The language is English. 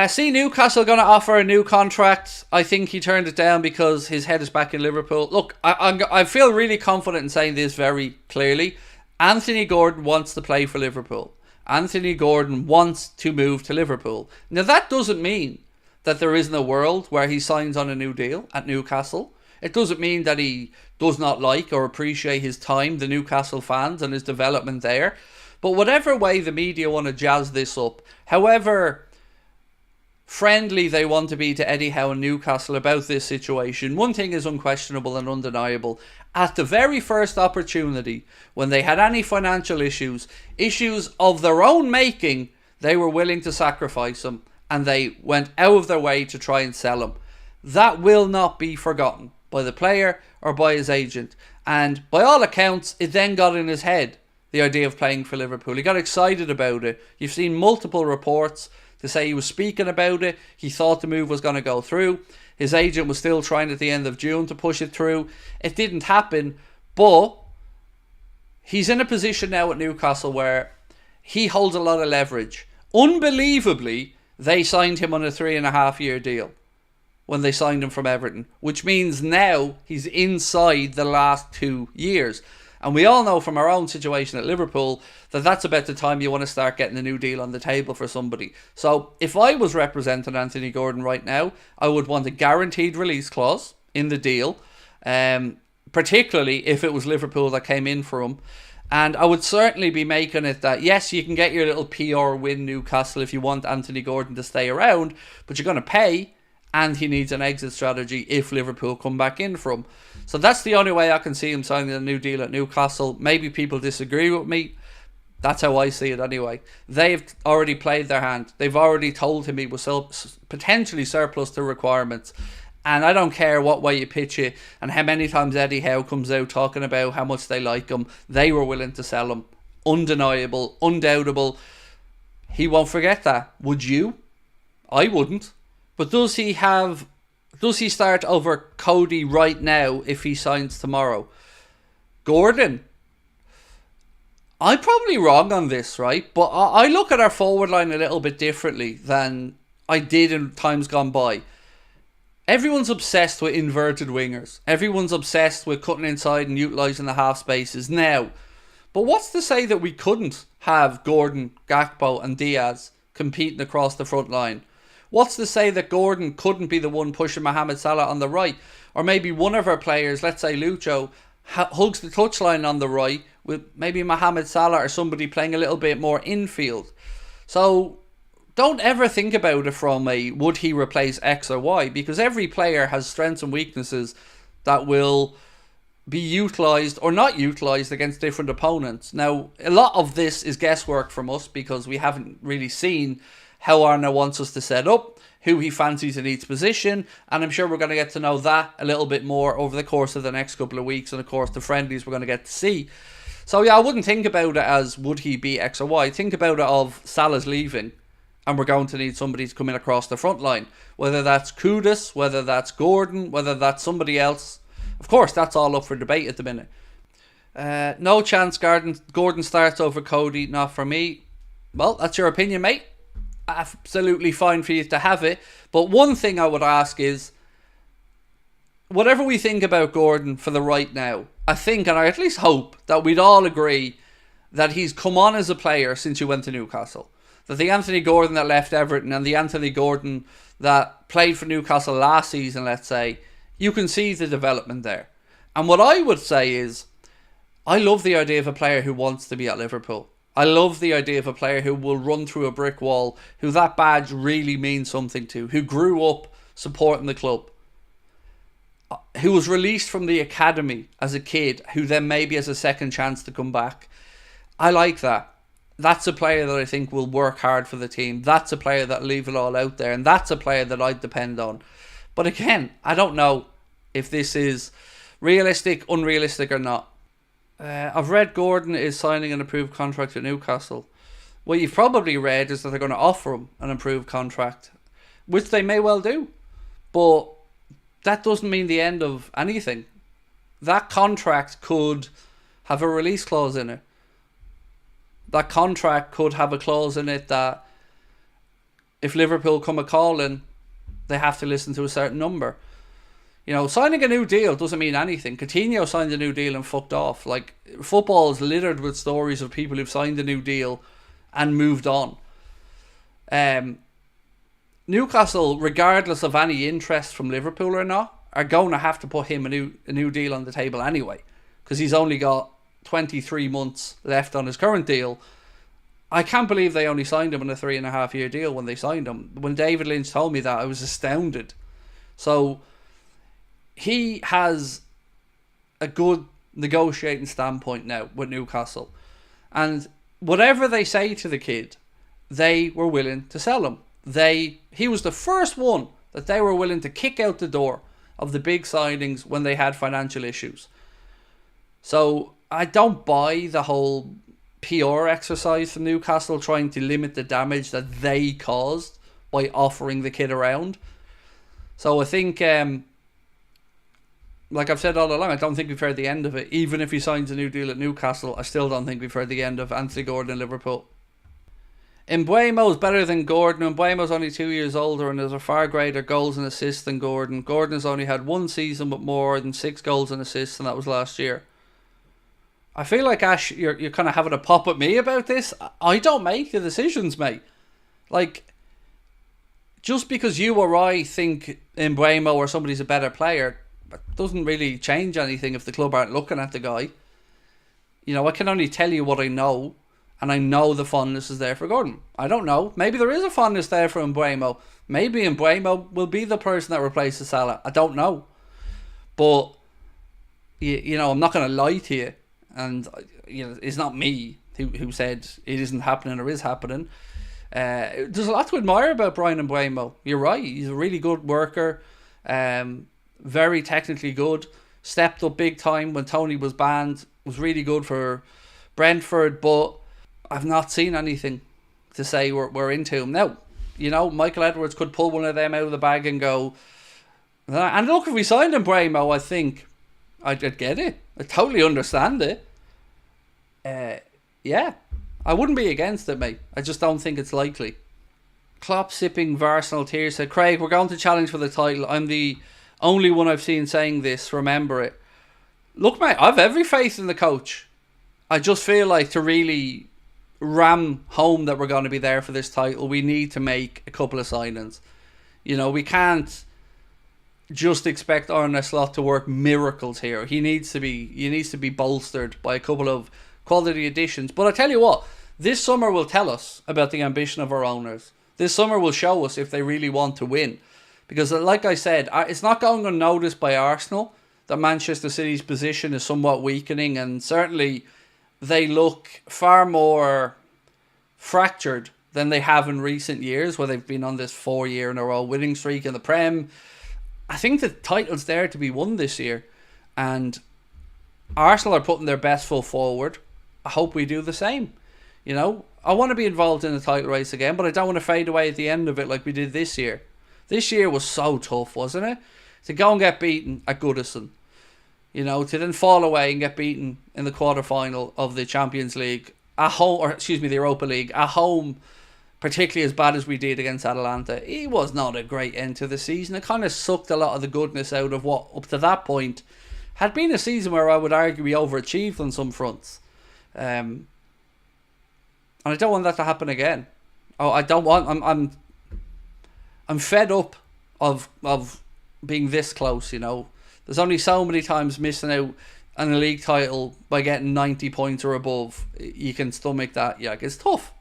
See Newcastle going to offer a new contract. I think he turned it down because his head is back in Liverpool. Look, I feel really confident in saying this very clearly. Anthony Gordon wants to play for Liverpool. Anthony Gordon wants to move to Liverpool. Now, that doesn't mean that there isn't a world where he signs on a new deal at Newcastle. It doesn't mean that he does not like or appreciate his time, the Newcastle fans, and his development there. But whatever way the media want to jazz this up, however friendly they want to be to Eddie Howe and Newcastle about this situation, one thing is unquestionable and undeniable. At the very first opportunity, when they had any financial issues of their own making, they were willing to sacrifice him, and they went out of their way to try and sell him. That will not be forgotten by the player or by his agent. And by all accounts, it then got in his head, the idea of playing for Liverpool. He got excited about it. You've seen multiple reports to say he was speaking about it. He thought the move was going to go through. His agent was still trying at the end of June to push it through. It didn't happen, but he's in a position now at Newcastle where he holds a lot of leverage. Unbelievably, they signed him on a 3.5-year deal when they signed him from Everton, which means now he's inside the last 2 years. And we all know from our own situation at Liverpool that that's about the time you want to start getting a new deal on the table for somebody. So if I was representing Anthony Gordon right now, I would want a guaranteed release clause in the deal, particularly if it was Liverpool that came in for him. And I would certainly be making it that, yes, you can get your little PR win, Newcastle, if you want Anthony Gordon to stay around, but you're going to pay, and he needs an exit strategy if Liverpool come back in for him. So that's the only way I can see him signing a new deal at Newcastle. Maybe people disagree with me. That's how I see it anyway. They've already played their hand. They've already told him he was potentially surplus to requirements. And I don't care what way you pitch it and how many times Eddie Howe comes out talking about how much they like him. They were willing to sell him. Undeniable, undoubtable. He won't forget that. Would you? I wouldn't. But does he start over Cody right now if he signs tomorrow? Gordon, I'm probably wrong on this, right? But I look at our forward line a little bit differently than I did in times gone by. Everyone's obsessed with inverted wingers. Everyone's obsessed with cutting inside and utilising the half spaces now. But what's to say that we couldn't have Gordon, Gakpo and Diaz competing across the front line? What's to say that Gordon couldn't be the one pushing Mohamed Salah on the right? Or maybe one of our players, let's say Lucho, hugs the touchline on the right with maybe Mohamed Salah or somebody playing a little bit more infield. So don't ever think about it from a would he replace X or Y, because every player has strengths and weaknesses that will be utilised or not utilised against different opponents. Now, a lot of this is guesswork from us because we haven't really seen how Arna wants us to set up, who he fancies in each position, and I'm sure we're going to get to know that a little bit more over the course of the next couple of weeks, and of course the friendlies we're going to get to see. So yeah, I wouldn't think about it as would he be X or Y. Think about it of Salah's leaving, and we're going to need somebody to come in across the front line. Whether that's Kudus, whether that's Gordon, whether that's somebody else. Of course, that's all up for debate at the minute. No chance Gordon starts over Cody, not for me. Well, that's your opinion, mate. Absolutely fine for you to have it. But one thing I would ask is, whatever we think about Gordon for the right now, I think, and I at least hope, that we'd all agree that he's come on as a player since he went to Newcastle. That the Anthony Gordon that left Everton and the Anthony Gordon that played for Newcastle last season, let's say, you can see the development there. And what I would say is, I love the idea of a player who wants to be at Liverpool. I love the idea of a player who will run through a brick wall, who that badge really means something to, who grew up supporting the club, who was released from the academy as a kid, who then maybe has a second chance to come back. I like that. That's a player that I think will work hard for the team. That's a player that will leave it all out there, and that's a player that I'd depend on. But again, I don't know if this is realistic, unrealistic or not. I've read Gordon is signing an improved contract at Newcastle. What you've probably read is that they're going to offer him an improved contract, which they may well do. But that doesn't mean the end of anything. That contract could have a release clause in it. That contract could have a clause in it that if Liverpool come a calling, they have to listen to a certain number. You know, signing a new deal doesn't mean anything. Coutinho signed a new deal and fucked off. Like, football is littered with stories of people who've signed a new deal and moved on. Newcastle, regardless of any interest from Liverpool or not, are going to have to put him a new deal on the table anyway, because he's only got 23 months left on his current deal. I can't believe they only signed him on a 3.5-year deal when they signed him. When David Lynch told me that, I was astounded. So he has a good negotiating standpoint now with Newcastle. And whatever they say to the kid, they were willing to sell him. He was the first one that they were willing to kick out the door of the big signings when they had financial issues. So I don't buy the whole PR exercise from Newcastle trying to limit the damage that they caused by offering the kid around. So I think, like I've said all along, I don't think we've heard the end of it. Even if he signs a new deal at Newcastle, I still don't think we've heard the end of Anthony Gordon in Liverpool. Mbeumo's better than Gordon. Mbeumo's only 2 years older and has a far greater goals and assists than Gordon. Gordon has only had one season with more than 6 goals and assists, and that was last year. I feel like, Ash, you're kind of having a pop at me about this. I don't make the decisions, mate. Like, just because you or I think Mbeumo or somebody's a better player, that doesn't really change anything if the club aren't looking at the guy. You know, I can only tell you what I know, and I know the fondness is there for Gordon. I don't know. Maybe there is a fondness there for Mbeumo. Maybe Mbeumo will be the person that replaces Salah. I don't know. But, you know, I'm not going to lie to you. And, you know, it's not me who said it isn't happening or is happening. There's a lot to admire about Bryan Mbeumo. You're right. He's a really good worker. Very technically good. Stepped up big time when Tony was banned. Was really good for Brentford. But I've not seen anything to say we're into him. Now, you know, Michael Edwards could pull one of them out of the bag and go. And look, if we signed Mbeumo, I think I'd get it. I totally understand it. Yeah, I wouldn't be against it, mate. I just don't think it's likely. Klopp sipping Arsenal tears said, Craig, we're going to challenge for the title. I'm the only one I've seen saying this. Remember it. Look, mate, I've every faith in the coach. I just feel like to really ram home that we're going to be there for this title, we need to make a couple of signings. You know, we can't just expect Arne Slot to work miracles here. He needs to be bolstered by a couple of quality additions. But I tell you what, this summer will tell us about the ambition of our owners. This summer will show us if they really want to win. Because like I said, it's not going unnoticed by Arsenal that Manchester City's position is somewhat weakening, and certainly they look far more fractured than they have in recent years, where they've been on this 4-year-in-a-row winning streak in the Prem. I think the title's there to be won this year, and Arsenal are putting their best foot forward. I hope we do the same. You know, I want to be involved in the title race again, but I don't want to fade away at the end of it like we did this year. This year was so tough, wasn't it? To go and get beaten at Goodison, you know, to then fall away and get beaten in the quarter-final of the Champions League at home, or excuse me, the Europa League at home, particularly as bad as we did against Atalanta. It was not a great end to the season. It kind of sucked a lot of the goodness out of what, up to that point, had been a season where I would argue we overachieved on some fronts. And I don't want that to happen again. I don't want. I'm fed up of being this close. You know, there's only so many times missing out on a league title by getting 90 points or above. You can stomach that. Yeah, it's tough.